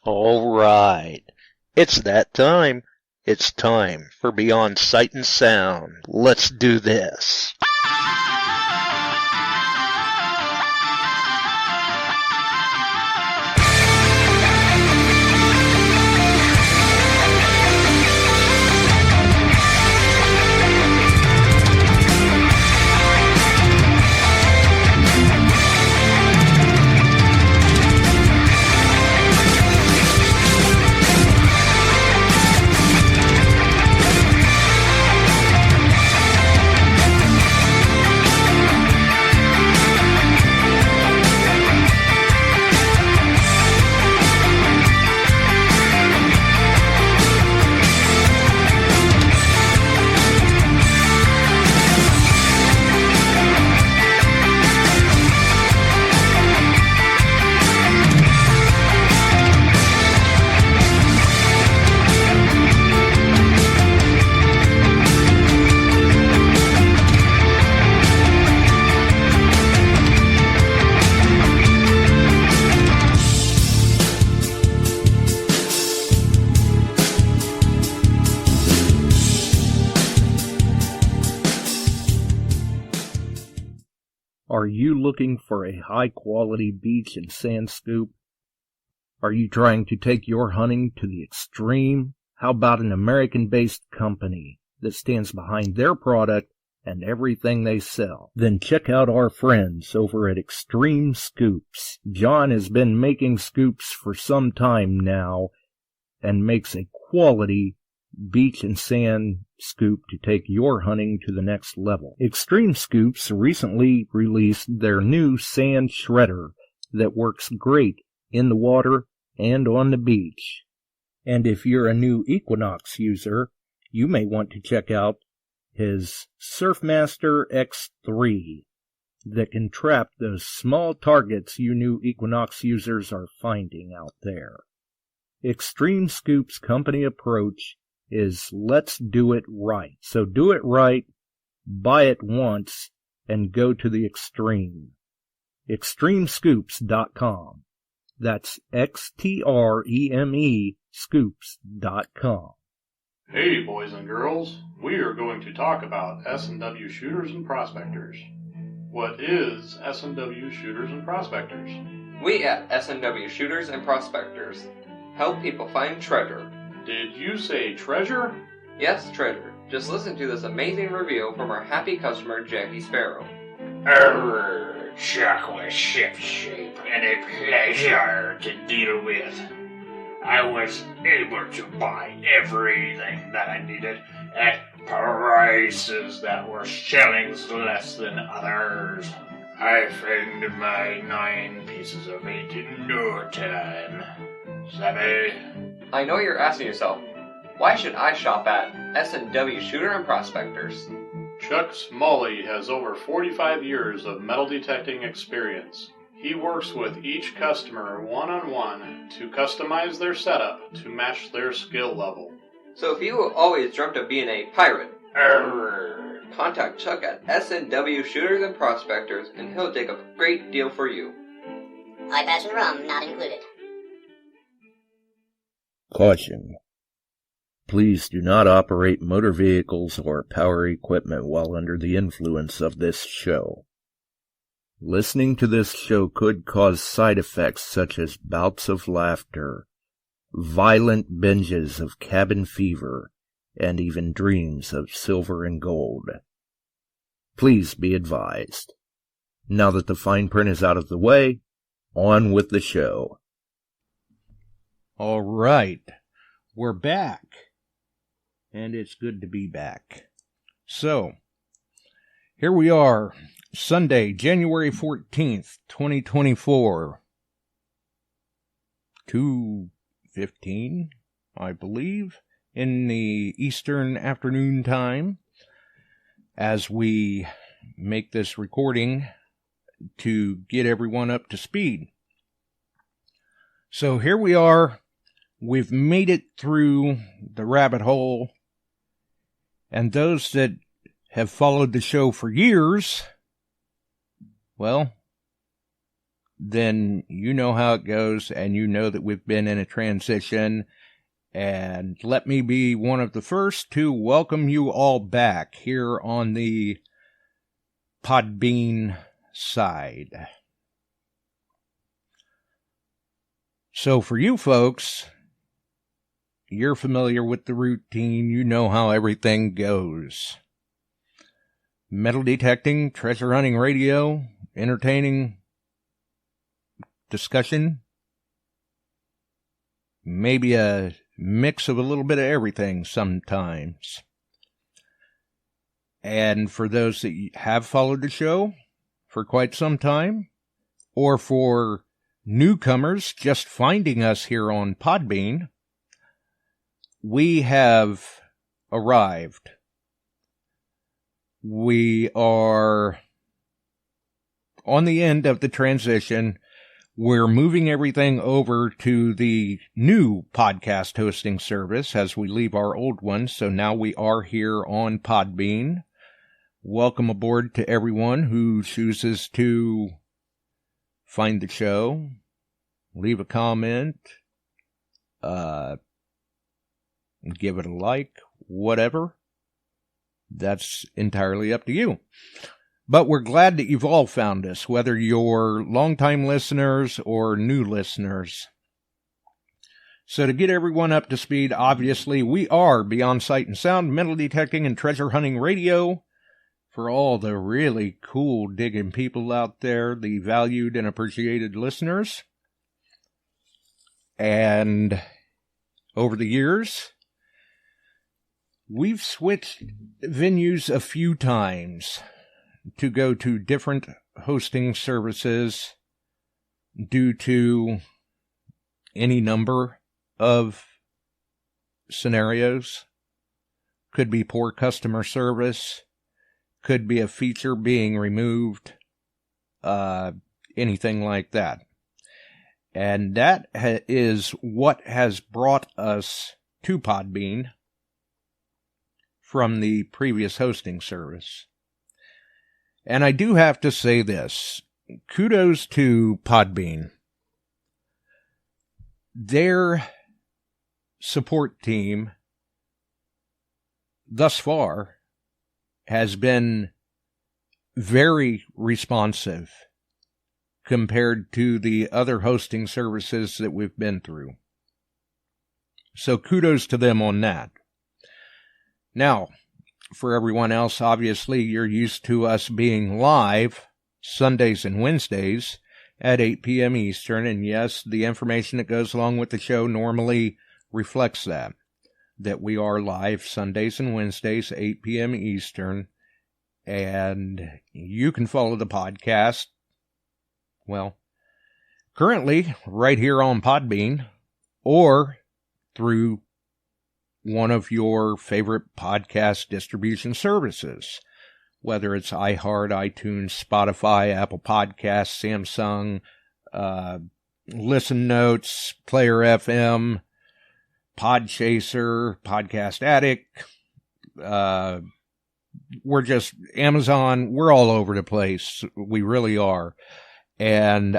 All right. It's that time. It's time for Beyond Sight and Sound. Let's do this. Are you looking for a high-quality beach and sand scoop? Are you trying to take your hunting to the extreme? How about an American-based company that stands behind their product and everything they sell? Then check out our friends over at Extreme Scoops. John has been making scoops for some time now and makes a quality beach and sand scoop to take your hunting to the next level. Extreme Scoops recently released their new sand shredder that works great in the water and on the beach. And if you're a new Equinox user, you may want to check out his Surfmaster X3 that can trap those small targets you new Equinox users are finding out there. Extreme Scoop's company approach is let's do it right. So do it right, buy it once, and go to the extreme. Extremescoops.com. That's XTREME scoops.com. Hey boys and girls, we are going to talk about S&W shooters and prospectors. What is S&W shooters and prospectors? We at S&W Shooters and Prospectors help people find treasure. Did you say treasure? Yes, treasure. Just listen to this amazing review from our happy customer, Jackie Sparrow. Chuck was shipshape and a pleasure to deal with. I was able to buy everything that I needed at prices that were shillings less than others. I found my 9 pieces of meat in no time. Savvy? I know you're asking yourself, why should I shop at S&W Shooter and Prospectors? Chuck Smalley has over 45 years of metal detecting experience. He works with each customer one-on-one to customize their setup to match their skill level. So if you always dreamt of being a pirate, contact Chuck at S&W Shooters and Prospectors and he'll take a great deal for you. High passion rum not included. Caution. Please do not operate motor vehicles or power equipment while under the influence of this show. Listening to this show could cause side effects such as bouts of laughter, violent binges of cabin fever, and even dreams of silver and gold. Please be advised. Now that the fine print is out of the way, on with the show. All right, we're back, and it's good to be back. So, here we are, Sunday, January 14th, 2024, 2:15, I believe, in the Eastern Afternoon Time, as we make this recording to get everyone up to speed. So here we are. We've made it through the rabbit hole, and those that have followed the show for years, well, then you know how it goes, and you know that we've been in a transition. And let me be one of the first to welcome you all back here on the PodBean side. So for you folks, you're familiar with the routine. You know how everything goes. Metal detecting, treasure hunting radio, entertaining discussion, maybe a mix of a little bit of everything sometimes. And for those that have followed the show for quite some time, or for newcomers just finding us here on PodBean, we have arrived. We are on the end of the transition. We're moving everything over to the new podcast hosting service as we leave our old one. So now we are here on PodBean. Welcome aboard to everyone who chooses to find the show, leave a comment, give it a like, whatever. That's entirely up to you. But we're glad that you've all found us, whether you're longtime listeners or new listeners. So to get everyone up to speed, obviously, we are Beyond Sight and Sound, metal detecting and treasure hunting radio. For all the really cool digging people out there, the valued and appreciated listeners. And over the years, we've switched venues a few times to go to different hosting services due to any number of scenarios. Could be poor customer service, could be a feature being removed, anything like that. And that is what has brought us to PodBean from the previous hosting service. And I do have to say this. Kudos to PodBean. Their support team thus far has been very responsive compared to the other hosting services that we've been through. So kudos to them on that. Now, for everyone else, obviously, you're used to us being live Sundays and Wednesdays at 8 p.m. Eastern. And yes, the information that goes along with the show normally reflects that we are live Sundays and Wednesdays, 8 p.m. Eastern. And you can follow the podcast, well, currently right here on PodBean or through one of your favorite podcast distribution services, whether it's iHeart, iTunes, Spotify, Apple Podcasts, Samsung, Listen Notes, Player FM, Podchaser, Podcast Addict, we're just Amazon, we're all over the place. We really are. And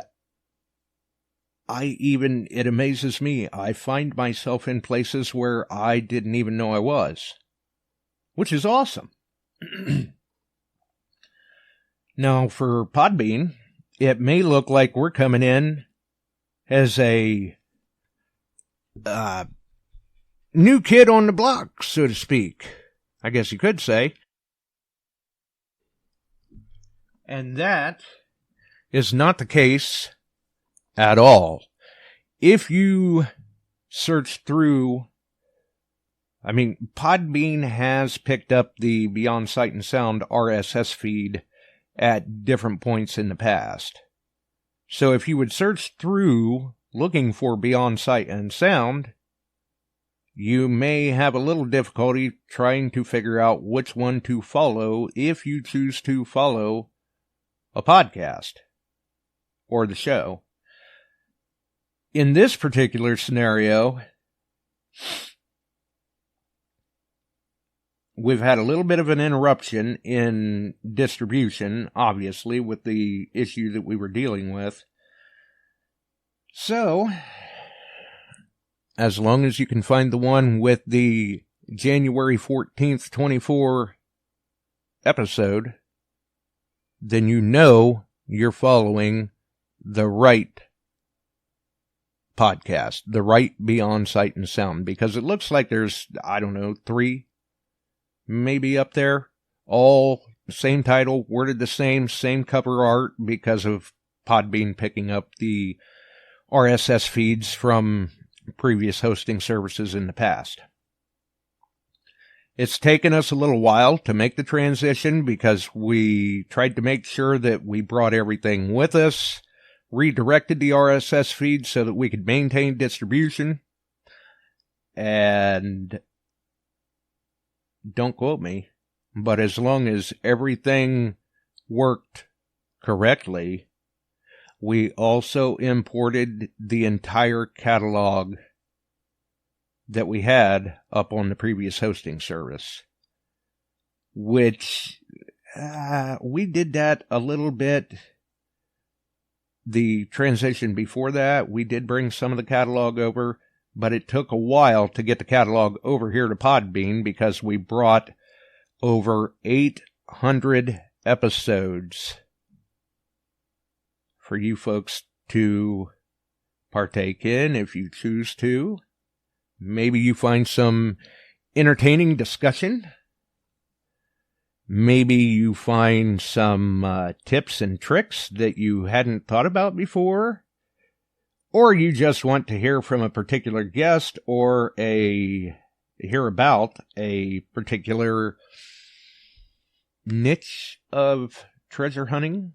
it amazes me. I find myself in places where I didn't even know I was, which is awesome. Now, for PodBean, it may look like we're coming in as a new kid on the block, so to speak. I guess you could say. And that is not the case at all. If you search through, PodBean has picked up the Beyond Sight and Sound RSS feed at different points in the past. So if you would search through looking for Beyond Sight and Sound, you may have a little difficulty trying to figure out which one to follow if you choose to follow a podcast or the show. In this particular scenario, we've had a little bit of an interruption in distribution, obviously, with the issue that we were dealing with. So, as long as you can find the one with the January 14th, 24 episode, then you know you're following the right podcast, the right Beyond Sight and Sound, because it looks like there's, 3 maybe up there, all same title, worded the same cover art because of PodBean picking up the RSS feeds from previous hosting services in the past. It's taken us a little while to make the transition because we tried to make sure that we brought everything with us, redirected the RSS feed so that we could maintain distribution, and don't quote me, but as long as everything worked correctly, we also imported the entire catalog that we had up on the previous hosting service, which we did that a little bit. The transition before that, we did bring some of the catalog over, but it took a while to get the catalog over here to PodBean because we brought over 800 episodes for you folks to partake in if you choose to. Maybe you find some entertaining discussion. Maybe you find some tips and tricks that you hadn't thought about before. Or you just want to hear from a particular guest or hear about a particular niche of treasure hunting,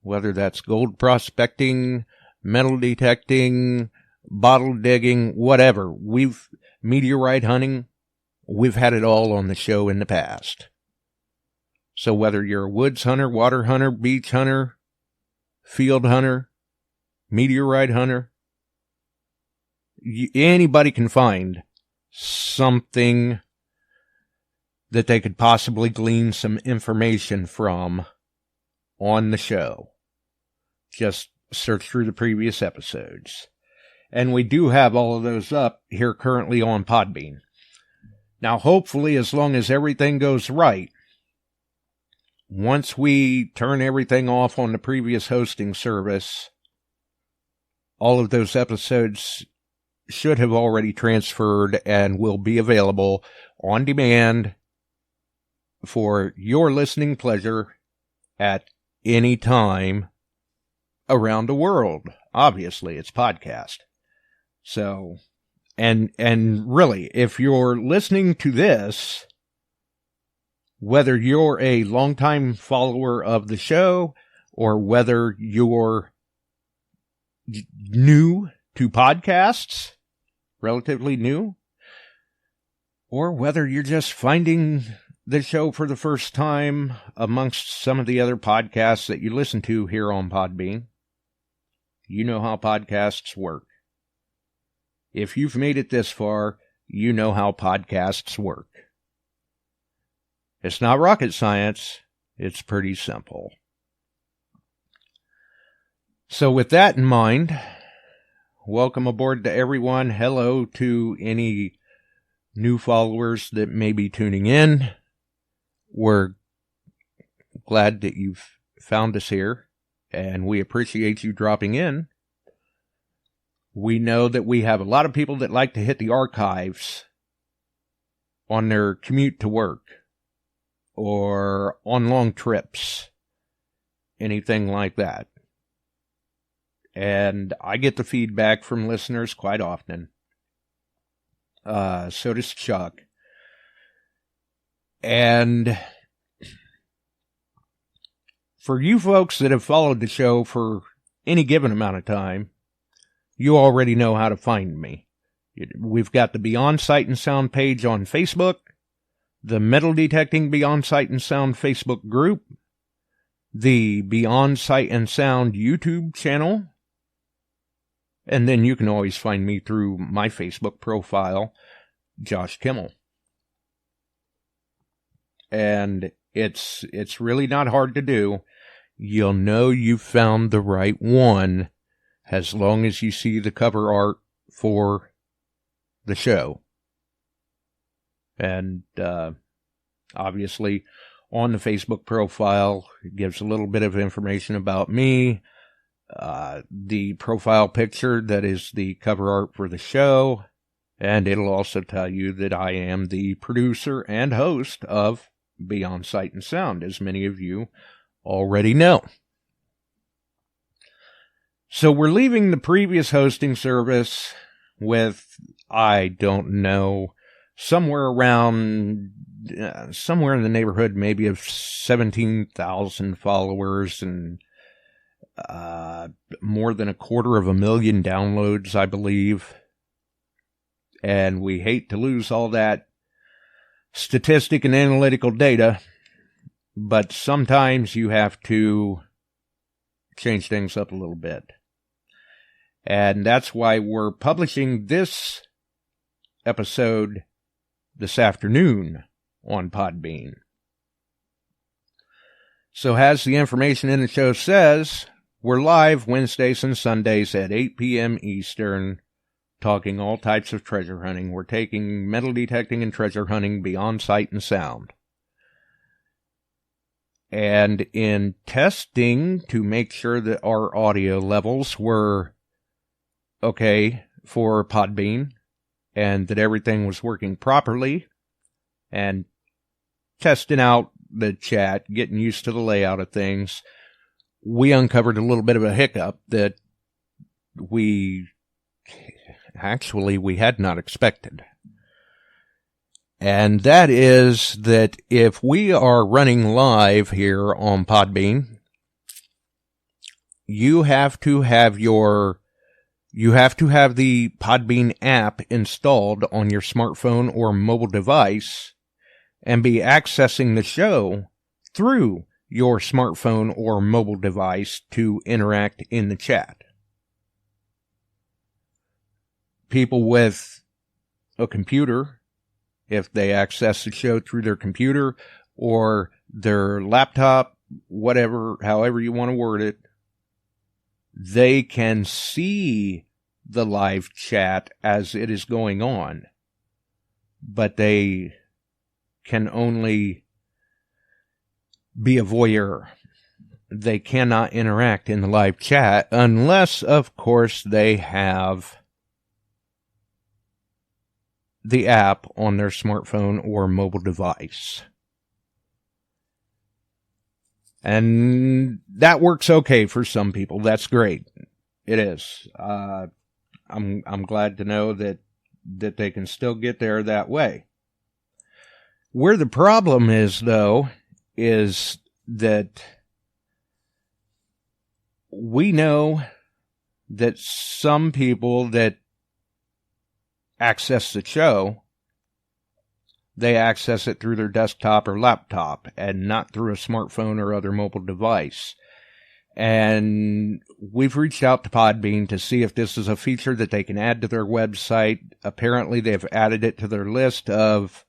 whether that's gold prospecting, metal detecting, bottle digging, whatever. Meteorite hunting, we've had it all on the show in the past. So whether you're a woods hunter, water hunter, beach hunter, field hunter, meteorite hunter, anybody can find something that they could possibly glean some information from on the show. Just search through the previous episodes. And we do have all of those up here currently on PodBean. Now, hopefully, as long as everything goes right, once we turn everything off on the previous hosting service, all of those episodes should have already transferred and will be available on demand for your listening pleasure at any time around the world. Obviously, it's podcast. So, and really, if you're listening to this, whether you're a longtime follower of the show or whether you're new to podcasts, relatively new, or whether you're just finding the show for the first time amongst some of the other podcasts that you listen to here on PodBean, you know how podcasts work. If you've made it this far, you know how podcasts work. It's not rocket science. It's pretty simple. So with that in mind, welcome aboard to everyone. Hello to any new followers that may be tuning in. We're glad that you've found us here, and we appreciate you dropping in. We know that we have a lot of people that like to hit the archives on their commute to work or on long trips, anything like that. And I get the feedback from listeners quite often. So does Chuck. And for you folks that have followed the show for any given amount of time, you already know how to find me. We've got the Beyond Sight and Sound page on Facebook, the Metal Detecting Beyond Sight and Sound Facebook group, the Beyond Sight and Sound YouTube channel, and then you can always find me through my Facebook profile, Josh Kimmel. And it's really not hard to do. You'll know you've found the right one as long as you see the cover art for the show. And obviously, on the Facebook profile, it gives a little bit of information about me. The profile picture that is the cover art for the show. And it'll also tell you that I am the producer and host of Beyond Sight and Sound, as many of you already know. So we're leaving the previous hosting service with, I don't know, somewhere in the neighborhood maybe of 17,000 followers and more than 250,000 downloads, I believe. And we hate to lose all that statistic and analytical data, but sometimes you have to change things up a little bit. And that's why we're publishing this episode this afternoon on PodBean. So as the information in the show says, we're live Wednesdays and Sundays at 8 p.m. Eastern, talking all types of treasure hunting. We're taking metal detecting and treasure hunting beyond sight and sound. And in testing to make sure that our audio levels were okay for PodBean and that everything was working properly, and testing out the chat, getting used to the layout of things, we uncovered a little bit of a hiccup that we had not expected. And that is that if we are running live here on PodBean, you have to have the PodBean app installed on your smartphone or mobile device and be accessing the show through your smartphone or mobile device to interact in the chat. People with a computer, if they access the show through their computer or their laptop, whatever, however you want to word it, they can see the live chat as it is going on, but they can only be a voyeur. They cannot interact in the live chat unless, of course, they have the app on their smartphone or mobile device. And that works okay for some people. That's great. It is. I'm glad to know that they can still get there that way. Where the problem is, though, is that we know that some people that access the show, they access it through their desktop or laptop and not through a smartphone or other mobile device. And we've reached out to PodBean to see if this is a feature that they can add to their website. Apparently, they've added it to their list of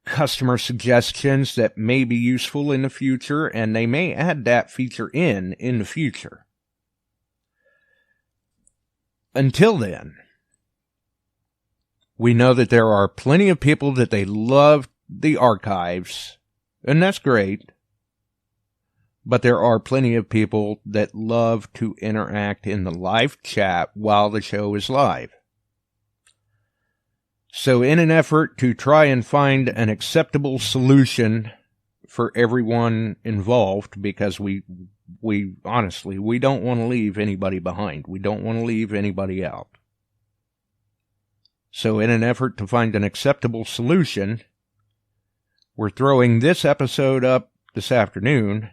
customer suggestions that may be useful in the future, and they may add that feature in the future. Until then, we know that there are plenty of people that they love the archives, and that's great. But there are plenty of people that love to interact in the live chat while the show is live. So in an effort to try and find an acceptable solution for everyone involved, because we honestly, we don't want to leave anybody behind. We don't want to leave anybody out. So in an effort to find an acceptable solution, we're throwing this episode up this afternoon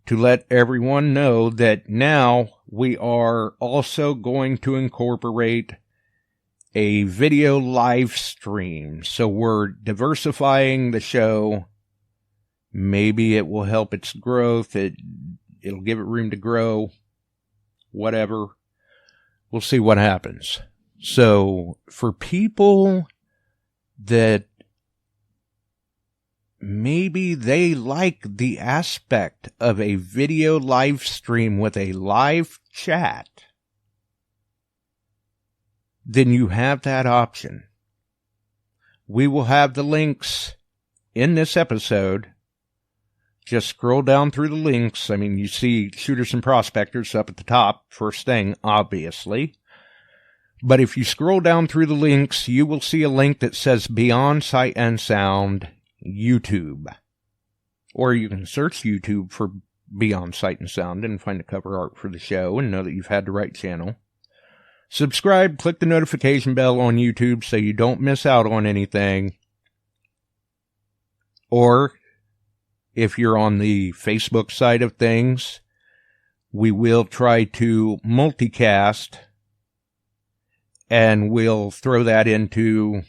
to let everyone know that now we are also going to incorporate a video live stream. So we're diversifying the show. Maybe it will help its growth. It'll give it room to grow. Whatever. We'll see what happens. So for people that maybe they like the aspect of a video live stream with a live chat, then you have that option. We will have the links in this episode. Just scroll down through the links. I mean, you see Shooters and Prospectors up at the top, first thing, obviously. But if you scroll down through the links, you will see a link that says Beyond Sight and Sound YouTube. Or you can search YouTube for Beyond Sight and Sound and find the cover art for the show and know that you've had the right channel. Subscribe, click the notification bell on YouTube so you don't miss out on anything. Or, if you're on the Facebook side of things, we will try to multicast, and we'll throw that into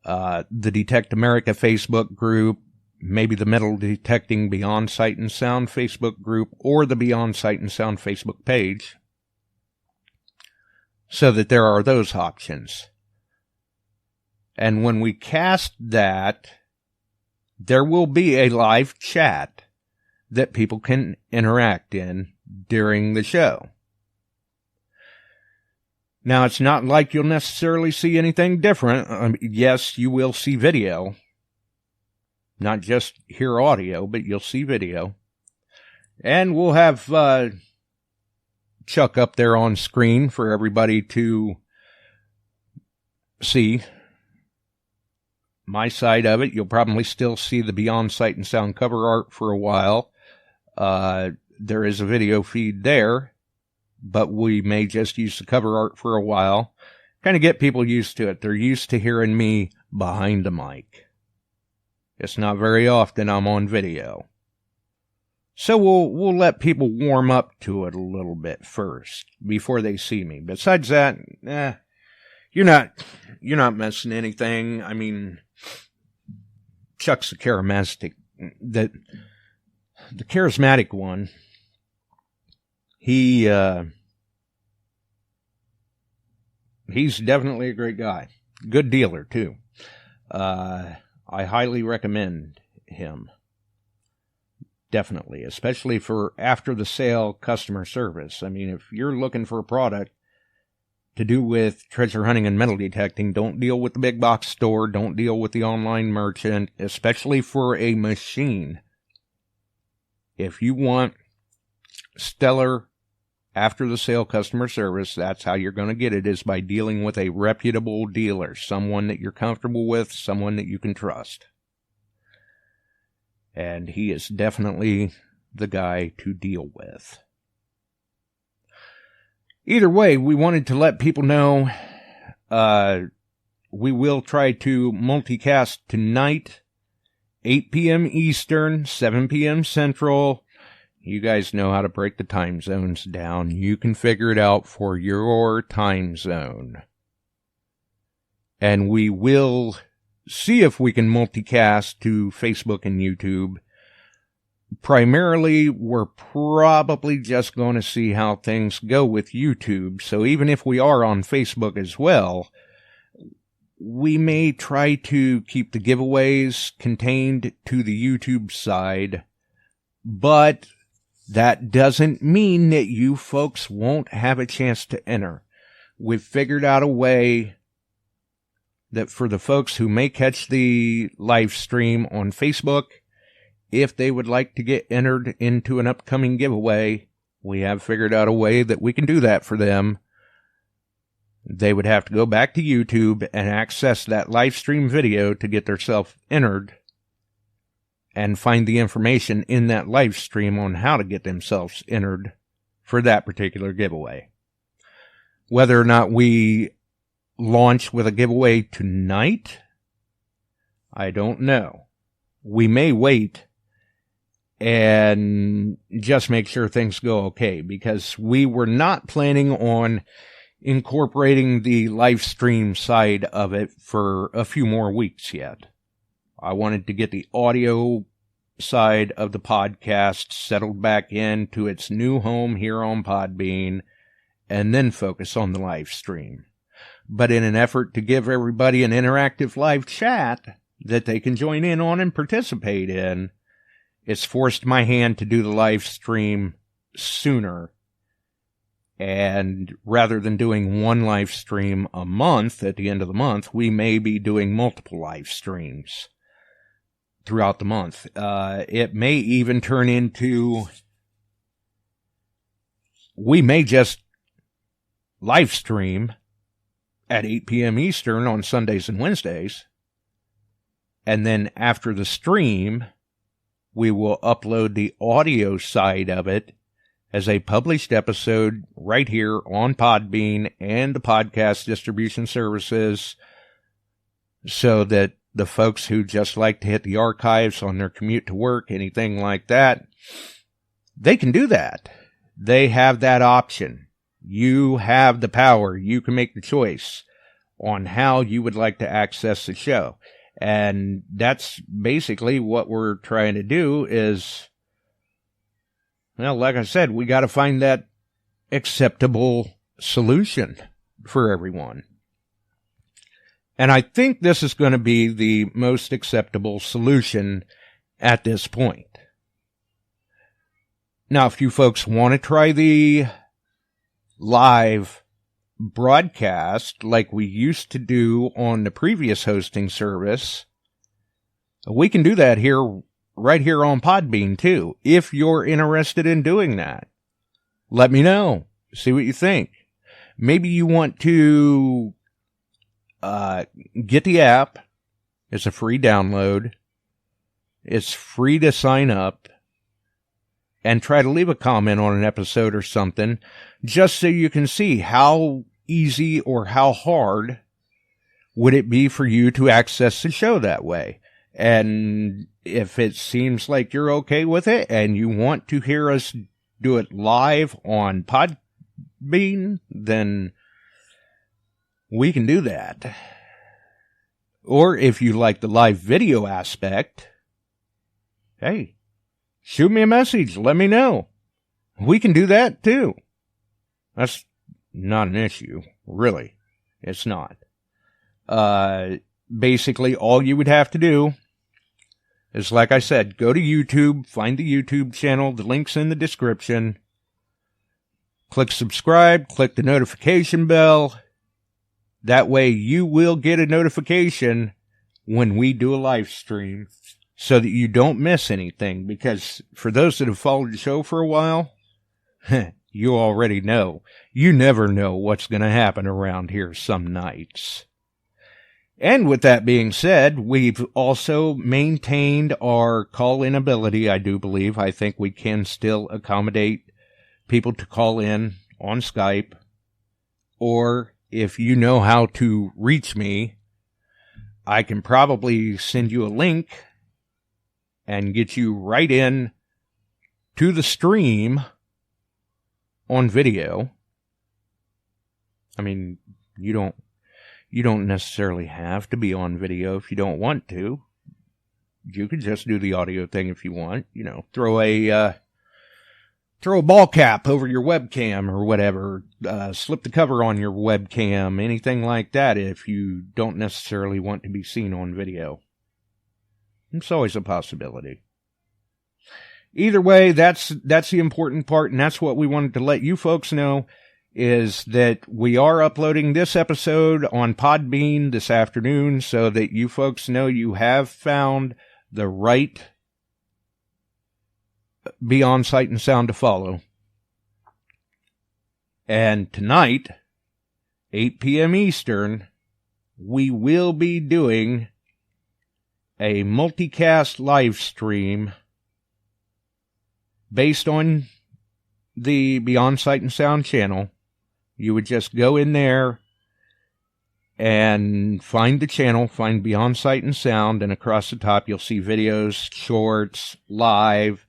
the Detect America Facebook group, maybe the Metal Detecting Beyond Sight and Sound Facebook group, or the Beyond Sight and Sound Facebook page, so that there are those options. And when we cast that, there will be a live chat that people can interact in during the show. Now, it's not like you'll necessarily see anything different. Yes, you will see video. Not just hear audio, but you'll see video. And we'll have Chuck up there on screen for everybody to see. My side of it, you'll probably still see the Beyond Sight and Sound cover art for a while. There is a video feed there, but we may just use the cover art for a while. Kind of get people used to it. They're used to hearing me behind the mic. It's not very often I'm on video. So we'll let people warm up to it a little bit first before they see me. Besides that, you're not missing anything. I mean, Chuck's the charismatic one. He's definitely a great guy. Good dealer too. I highly recommend him. Definitely, especially for after the sale customer service. I mean, if you're looking for a product to do with treasure hunting and metal detecting, don't deal with the big box store, don't deal with the online merchant, especially for a machine. If you want stellar after the sale customer service, that's how you're going to get it, is by dealing with a reputable dealer, someone that you're comfortable with, someone that you can trust. And he is definitely the guy to deal with. Either way, we wanted to let people know we will try to multicast tonight, 8 p.m. Eastern, 7 p.m. Central. You guys know how to break the time zones down. You can figure it out for your time zone. And we will see if we can multicast to Facebook and YouTube. Primarily, we're probably just going to see how things go with YouTube. So even if we are on Facebook as well, we may try to keep the giveaways contained to the YouTube side. But that doesn't mean that you folks won't have a chance to enter. We've figured out a way that for the folks who may catch the live stream on Facebook, if they would like to get entered into an upcoming giveaway, we have figured out a way that we can do that for them. They would have to go back to YouTube and access that live stream video to get themselves entered and find the information in that live stream on how to get themselves entered for that particular giveaway. Whether or not we launch with a giveaway tonight, I don't know. We may wait and just make sure things go okay, because we were not planning on incorporating the live stream side of it for a few more weeks yet. I wanted to get the audio side of the podcast settled back into its new home here on PodBean, and then focus on the live stream. But in an effort to give everybody an interactive live chat that they can join in on and participate in, it's forced my hand to do the live stream sooner And rather than doing one live stream a month at the end of the month, we may be doing multiple live streams throughout the month. It may even turn into, we may just live stream at 8 p.m. Eastern on Sundays and Wednesdays. And then after the stream, we will upload the audio side of it as a published episode right here on PodBean and the podcast distribution services, so that the folks who just like to hit the archives on their commute to work, anything like that, they can do that. They have that option. You have the power. You can make the choice on how you would like to access the show. And that's basically what we're trying to do is, well, like I said, we got to find that acceptable solution for everyone. And I think this is going to be the most acceptable solution at this point. Now, if you folks want to try the live broadcast like we used to do on the previous hosting service, we can do that here, right here on PodBean too. If you're interested in doing that, let me know. See what you think. Maybe you want to get the app. It's a free download. It's free to sign up and try to leave a comment on an episode or something, just so you can see how easy or how hard would it be for you to access the show that way. And if it seems like you're okay with it and you want to hear us do it live on PodBean, then we can do that. Or if you like the live video aspect, hey, shoot me a message. Let me know. We can do that too. That's not an issue, really. It's not. Basically, all you would have to do is, like I said, go to YouTube, find the YouTube channel, the link's in the description, click subscribe, click the notification bell. That way you will get a notification when we do a live stream so that you don't miss anything. Because for those that have followed the show for a while, you already know. You never know what's going to happen around here some nights. And with that being said, we've also maintained our call-in ability, I do believe. I think we can still accommodate people to call in on Skype. Or if you know how to reach me, I can probably send you a link and get you right in to the stream on video. I mean, you don't necessarily have to be on video if you don't want to. You could just do the audio thing if you want. You know, throw a ball cap over your webcam or whatever. Slip the cover on your webcam, anything like that if you don't necessarily want to be seen on video. It's always a possibility. Either way, that's the important part, and that's what we wanted to let you folks know, is that we are uploading this episode on PodBean this afternoon so that you folks know you have found the right Beyond Sight and Sound to follow. And tonight, 8 p.m. Eastern, we will be doing a multicast live stream based on the Beyond Sight and Sound channel. You would just go in there and find the channel, find Beyond Sight and Sound, and across the top you'll see videos, shorts, live.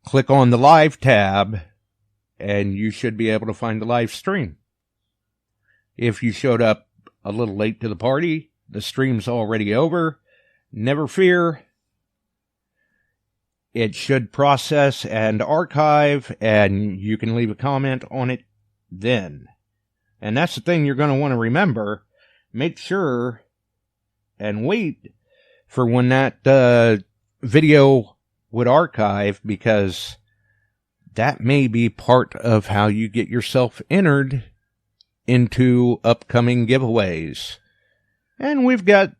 Click on the live tab, and you should be able to find the live stream. If you showed up a little late to the party, the stream's already over. Never fear. It should process and archive, and you can leave a comment on it then. And that's the thing you're going to want to remember. Make sure and wait for when that video would archive, because that may be part of how you get yourself entered into upcoming giveaways. And we've got,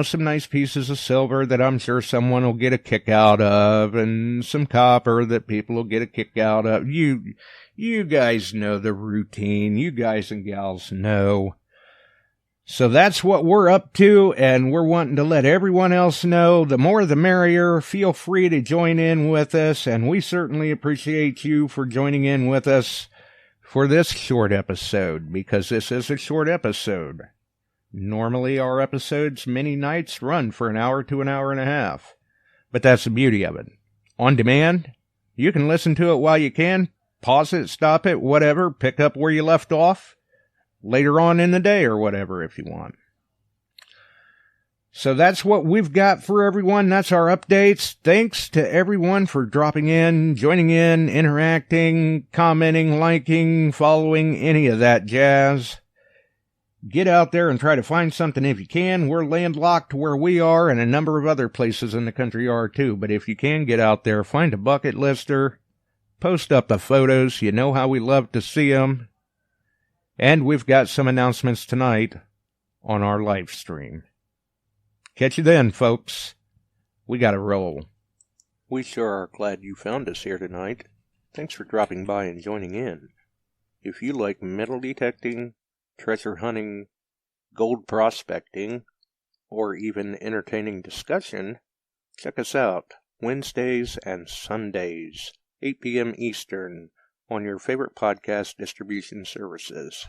some nice pieces of silver that I'm sure someone will get a kick out of, and some copper that people will get a kick out of. You guys know the routine. You guys and gals know. So that's what we're up to, and we're wanting to let everyone else know. The more the merrier. Feel free to join in with us, and we certainly appreciate you for joining in with us for this short episode, because this is a short episode. Normally our episodes many nights run for an hour to an hour and a half, but that's the beauty of it. On demand, you can listen to it while you can, pause it, stop it, whatever, pick up where you left off later on in the day or whatever if you want. So that's what we've got for everyone. That's our updates. Thanks to everyone for dropping in, joining in, interacting, commenting, liking, following, any of that jazz. Get out there and try to find something if you can. We're landlocked where we are, and a number of other places in the country are too. But if you can, get out there, find a bucket lister, post up the photos. You know how we love to see them. And we've got some announcements tonight on our live stream. Catch you then, folks. We got to roll. We sure are glad you found us here tonight. Thanks for dropping by and joining in. If you like metal detecting, treasure hunting, gold prospecting, or even entertaining discussion, check us out Wednesdays and Sundays, 8 p.m. Eastern, on your favorite podcast distribution services.